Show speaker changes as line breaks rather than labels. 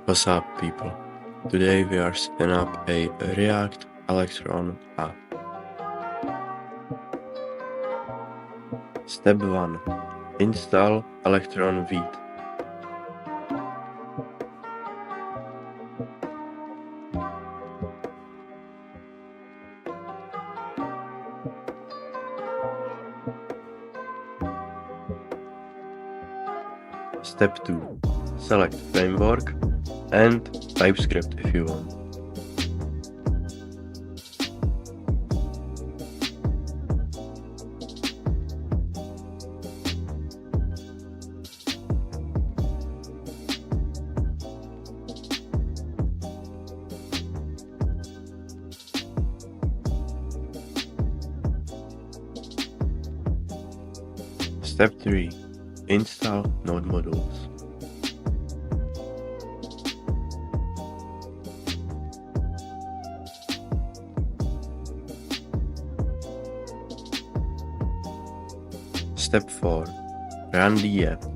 What's up, people? Today we are setting up a React Electron app. Step 1. Install electron-vite. Step 2. Select framework and TypeScript if you want. Step 3. Install node modules. Step 4. Run the app.